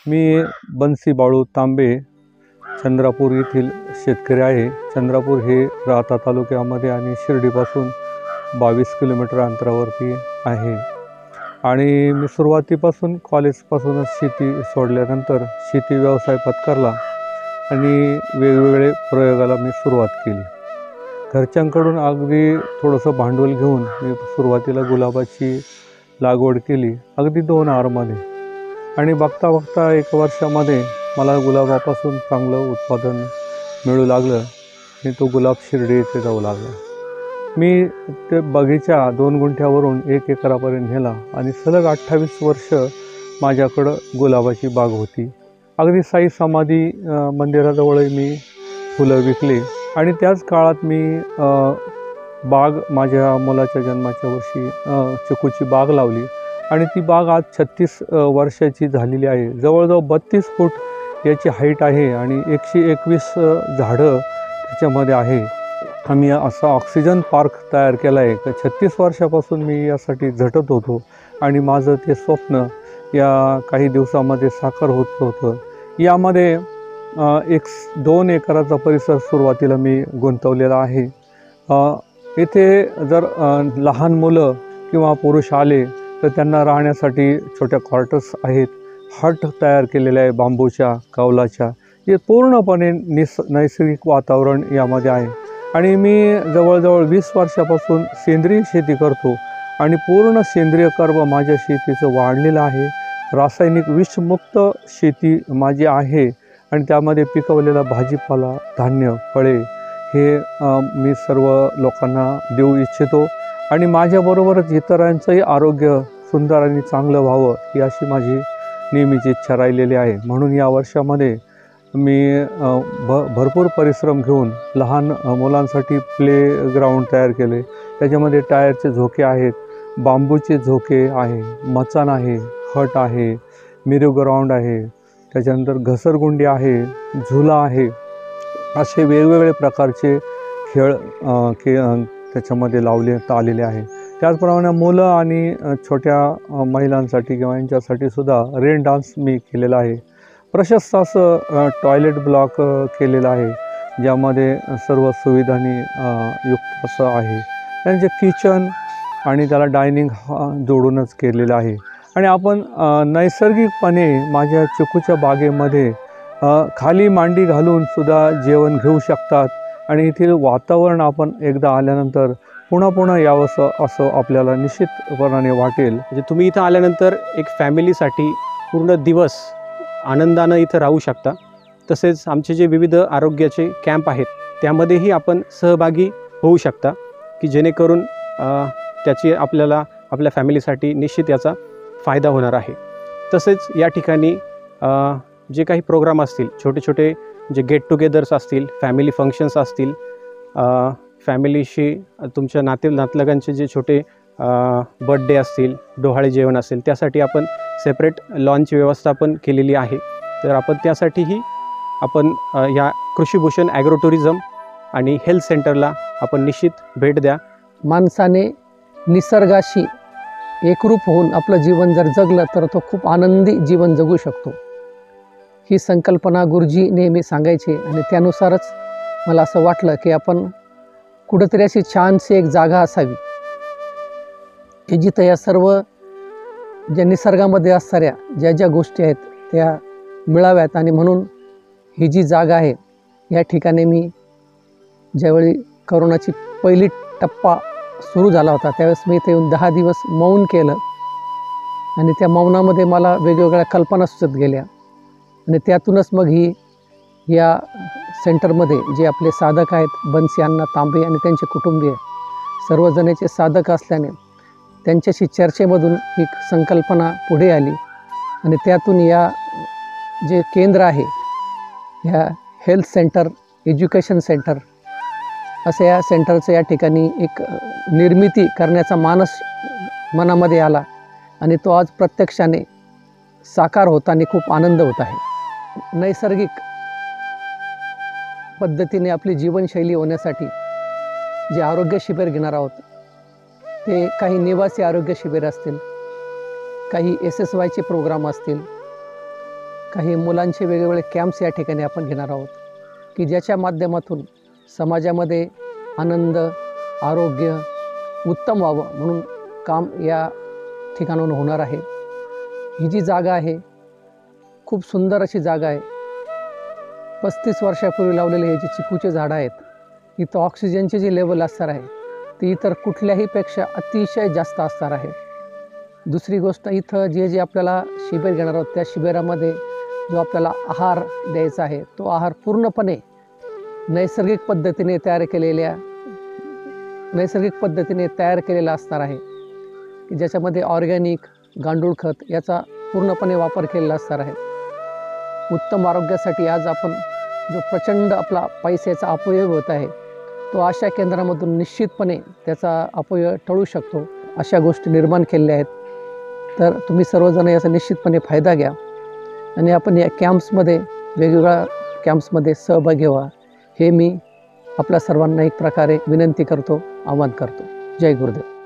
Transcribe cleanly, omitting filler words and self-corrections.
मी बन्सी बाळू तांबे चंद्रापूर येथील शेतकरी आहे. चंद्रापूर हे राहता तालुक्यामध्ये आणि शिर्डीपासून 22 किलोमीटर अंतरावरती आहे. आणि मी सुरुवातीपासून कॉलेजपासूनच शेती सोडल्यानंतर शेती व्यवसाय पत्करला आणि वेगवेगळे प्रयोगाला मी सुरुवात केली. घरच्यांकडून अगदी थोडंसं भांडवल घेऊन मी सुरुवातीला गुलाबाची लागवड केली, अगदी 2 आरमध्ये. आणि बघता बघता 1 वर्षामध्ये मला गुलाबापासून चांगलं उत्पादन मिळू लागलं आणि तो गुलाब शिर्डी येथे जाऊ लागला. मी ते बगीचा 2 गुंठ्यावरून 1 एकरापर्यंत नेला आणि सलग 28 वर्ष माझ्याकडं गुलाबाची बाग होती. अगदी साई समाधी मंदिराजवळही मी फुलं विकली आणि त्याच काळात मी बाग माझ्या मुलाच्या जन्माच्या वर्षी चिकूची बाग लावली आणि ती बाग आज 36 वर्षाची झालेली आहे. जवळजवळ 32 फूट याची हाईट आहे आणि 121 झाडं त्याच्यामध्ये आहे. आम्ही असा ऑक्सिजन पार्क तयार केला आहे. 36 वर्षापासून मी यासाठी झटत होतो आणि माझं ते स्वप्न या काही दिवसामध्ये साकार होत होतं. यामध्ये 2 एकराचा परिसर सुरुवातीला मी गुंतवलेला आहे. येथे जर लहान मुलं किंवा पुरुष आले तर त्यांना राहण्यासाठी छोट्या क्वार्टर्स आहेत. हट तयार केलेले आहे बांबूच्या, कौलाच्या. हे पूर्णपणे नैसर्गिक वातावरण यामध्ये आहे. आणि मी जवळजवळ 20 वर्षापासून सेंद्रिय शेती करतो आणि पूर्ण सेंद्रिय कर्म माझ्या शेतीचं वाढलेलं आहे. रासायनिक विषमुक्त शेती माझी आहे आणि त्यामध्ये पिकवलेला भाजीपाला, धान्य, फळे हे मी सर्व लोकांना देऊ इच्छितो आणि माझ्याबरोबरच इतरांचंही आरोग्य सुंदर आणि चांगलं व्हावं ही अशी माझी नेहमीची इच्छा राहिलेली आहे. म्हणून या वर्षामध्ये मी भरपूर परिश्रम घेऊन लहान मुलांसाठी प्ले ग्राउंड तयार केले. त्याच्यामध्ये टायरचे झोके आहेत, बांबूचे झोके आहे, मचाण आहे, हट आहे, मिरो ग्राउंड आहे, त्याच्यानंतर घसरगुंडी आहे, झुला आहे. असे वेगवेगळे प्रकारचे खेळ त्याच्यामध्ये लावण्यात आलेले आहे. त्याचप्रमाणे मुलं आणि छोट्या महिलांसाठी किंवा यांच्यासाठी सुद्धा रेन डान्स मी केलेला आहे. प्रशस्त असं टॉयलेट ब्लॉक केलेलं आहे, ज्यामध्ये सर्व सुविधांनी युक्त असं आहे. त्यांचे किचन आणि त्याला डायनिंग जोडूनच केलेलं आहे. आणि आपण नैसर्गिकपणे माझ्या चिकूच्या बागेमध्ये खाली मांडी घालून सुद्धा जेवण घेऊ शकतात आणि येथील वातावरण आपण एकदा आल्यानंतर पुन्हा पुन्हा यावंसं असं आपल्याला निश्चितपणाने वाटेल. म्हणजे तुम्ही इथं आल्यानंतर एक फॅमिलीसाठी पूर्ण दिवस आनंदानं इथं राहू शकता. तसेच आमचे जे विविध आरोग्याचे कॅम्प आहेत त्यामध्येही आपण सहभागी होऊ शकता, की जेणेकरून त्याची आपल्याला आपल्या फॅमिलीसाठी निश्चित याचा फायदा होणार आहे. तसेच या ठिकाणी जे काही प्रोग्राम असतील, छोटे छोटे जे गेट टुगेदर्स असतील, फॅमिली फंक्शन्स असतील, फॅमिलीशी तुमच्या नातलगांचे जे छोटे बर्थडे असतील, डोहाळे जेवण असेल, त्यासाठी आपण सेपरेट लॉनची व्यवस्था पण केलेली आहे. तर आपण त्यासाठीही आपण या कृषीभूषण ॲग्रो टुरिझम आणि हेल्थ सेंटरला आपण निश्चित भेट द्या. माणसाने निसर्गाशी एकरूप होऊन आपलं जीवन जर जगलं तर तो खूप आनंदी जीवन जगू शकतो. ही संकल्पना गुरुजी नेहमी सांगायचे आणि त्यानुसारच मला असं वाटलं की आपण कुठंतरी अशी छानशी एक जागा असावी की जिथं या सर्व ज्या निसर्गामध्ये असणाऱ्या ज्या ज्या गोष्टी आहेत त्या मिळाव्यात. आणि म्हणून ही जी जागा आहे या ठिकाणी मी ज्यावेळी करोनाची पहिली टप्पा सुरू झाला होता त्यावेळेस मी इथे येऊन 10 दिवस मौन केलं आणि त्या मौनामध्ये मला वेगवेगळ्या कल्पना सुचत गेल्या आणि त्यातूनच मग या सेंटरमध्ये जे आपले साधक आहेत बन्सी अण्णा तांबे आणि त्यांचे कुटुंबीय सर्वजणांचे साधक असल्याने त्यांच्याशी चर्चेमधून एक संकल्पना पुढे आली आणि त्यातून या जे केंद्र आहे ह्या हेल्थ सेंटर, एज्युकेशन सेंटर असं या सेंटरचं या ठिकाणी एक निर्मिती करण्याचा मानस मनामध्ये आला आणि तो आज प्रत्यक्षाने साकार होताना खूप आनंद होत आहे. नैसर्गिक पद्धतीने आपली जीवनशैली होण्यासाठी जे आरोग्य शिबिर घेणार आहोत ते काही निवासी आरोग्य शिबिर असतील, काही SSYचे प्रोग्राम असतील, काही मुलांचे वेगवेगळे कॅम्प्स या ठिकाणी आपण घेणार आहोत की ज्याच्या माध्यमातून समाजामध्ये आनंद, आरोग्य उत्तम व्हावं म्हणून काम या ठिकाणाहून होणार आहे. ही जी जागा आहे खूप सुंदर अशी जागा आहे. 35 वर्षापूर्वी लावलेले हे जे चिकूचे झाडं आहेत, इथं ऑक्सिजनचे जे लेवल असणार आहे ते इतर कुठल्याहीपेक्षा अतिशय जास्त असणार आहे. दुसरी गोष्ट, इथं जे आपल्याला शिबिर घेणार आहोत त्या शिबिरामध्ये जो आपल्याला आहार द्यायचा आहे तो आहार पूर्णपणे नैसर्गिक पद्धतीने तयार केलेला असणार आहे की ज्याच्यामध्ये ऑर्गॅनिक, गांडूळ खत याचा पूर्णपणे वापर केलेला असणार आहे. उत्तम आरोग्यासाठी आज आपण जो प्रचंड आपला पैशाचा अपव्यय होत आहे तो अशा केंद्रामधून निश्चितपणे त्याचा अपव्यय टळू शकतो. अशा गोष्टी निर्माण केलेल्या आहेत. तर तुम्ही सर्वजण याचा निश्चितपणे फायदा घ्या आणि आपण या कॅम्प्समध्ये वेगवेगळ्या कॅम्प्समध्ये सहभागी व्हा हे मी आपल्या सर्वांना एक प्रकारे विनंती करतो, आवाहन करतो. जय गुरुदेव.